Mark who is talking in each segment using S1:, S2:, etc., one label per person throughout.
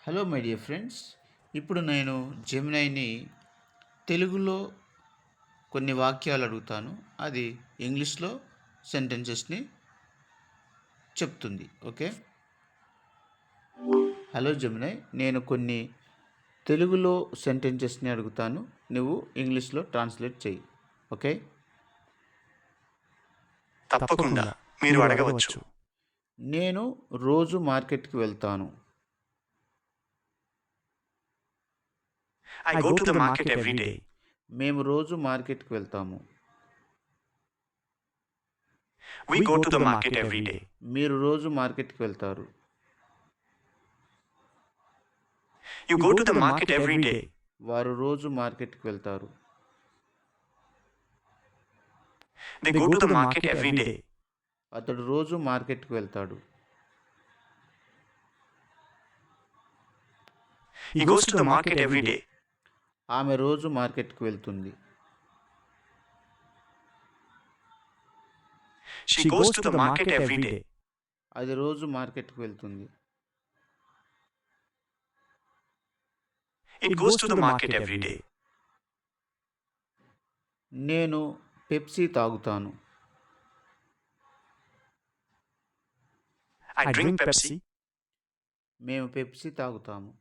S1: Hello my dear friends. ఇప్పుడు నేను జెమినైని తెలుగులో కొన్ని వాక్యాలు అడుగుతాను. అది ఇంగ్లీష్లో సెంటెన్సెస్ని చెప్తుంది. ఓకే. హలో జెమినై, నేను కొన్ని తెలుగులో సెంటెన్సెస్ని అడుగుతాను. నువ్వు ఇంగ్లీష్లో ట్రాన్స్లేట్ చెయ్యి. ఓకే.
S2: తప్పకుండా మీరు అడగవచ్చు.
S1: నేను రోజు మార్కెట్కి వెళ్తాను.
S2: I go to the market every day.
S1: మేము రోజు మార్కెట్కి వెళ్తాము.
S2: We go to the market every day.
S1: మీరు రోజు మార్కెట్కి వెళ్తారు.
S2: You go to the market every day.
S1: వారు రోజు మార్కెట్కి వెళ్తారు.
S2: They go to the market every day.
S1: అతడు రోజు మార్కెట్కి వెళ్తాడు.
S2: He goes to the market every day.
S1: ఆమె రోజు మార్కెట్కి వెళ్తుంది.
S2: She goes to the market every day.
S1: అది రోజు మార్కెట్కి వెళ్తుంది.
S2: It goes to the market every day.
S1: నేను పెప్సీ తాగుతాను.
S2: I drink Pepsi.
S1: మేము పెప్సీ తాగుతాము.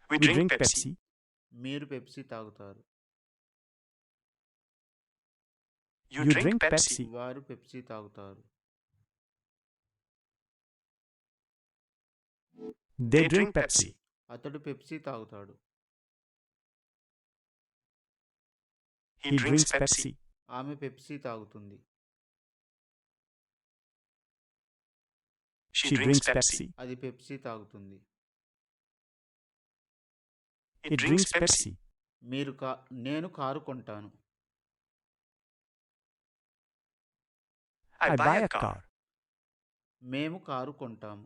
S2: We drink Pepsi.
S1: మీరు పెప్సీ తాగుతారు.
S2: You drink Pepsi.
S1: వారు పెప్సీ తాగుతారు.
S2: They drink Pepsi.
S1: అతడు పెప్సీ తాగుతాడు.
S2: He drinks Pepsi.
S1: ఆమె పెప్సీ తాగుతుంది.
S2: She drinks Pepsi.
S1: అది పెప్సీ తాగుతుంది.
S2: It drinks Pepsi.
S1: నేను కారు కొంటాను.
S2: I buy a car.
S1: మేము కారు కొంటాము.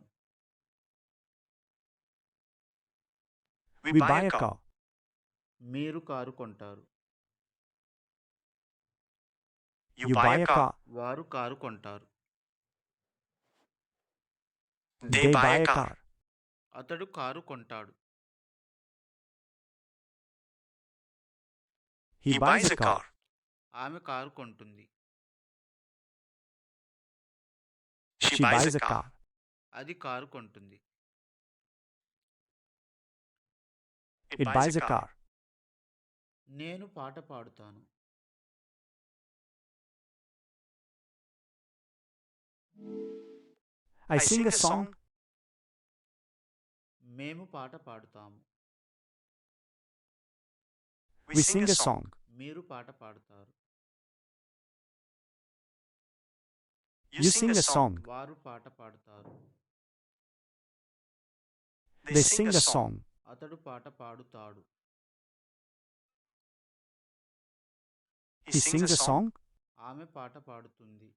S2: We buy a car.
S1: మీరు కారు కొంటారు.
S2: You buy a car.
S1: వారు కారు కొంటారు.
S2: They buy a car.
S1: అతడు కారు కొంటాడు.
S2: He buys a car.
S1: ఆమె కారు కొంటుంది.
S2: She buys a car.
S1: అది కారు కొంటుంది.
S2: It buys a car.
S1: నేను పాట పాడుతాను.
S2: I sing a song.
S1: మేము పాట పాడుతాము.
S2: We sing a song.
S1: మీరు పాట పాడుతారు.
S2: You sing a song.
S1: వారు పాట పాడుతారు.
S2: They sing a song.
S1: అతడు పాట పాడుతాడు.
S2: He sings a song.
S1: ఆమె పాట పాడుతుంది.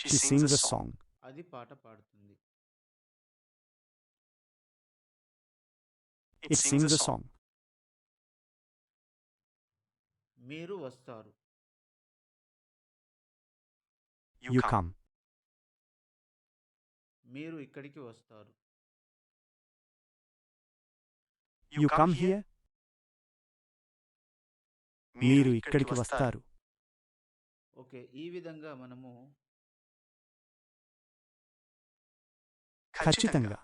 S2: She sings a song.
S1: అది పాట పాడుతుంది.
S2: It sings a song.
S1: మీరు వస్తారు.
S2: You come.
S1: మీరు ఇక్కడికి వస్తారు.
S2: You come here. మీరు ఇక్కడికి వస్తారు.
S1: ఓకే, ఈ విధంగా మనము
S2: ఖచ్చితంగా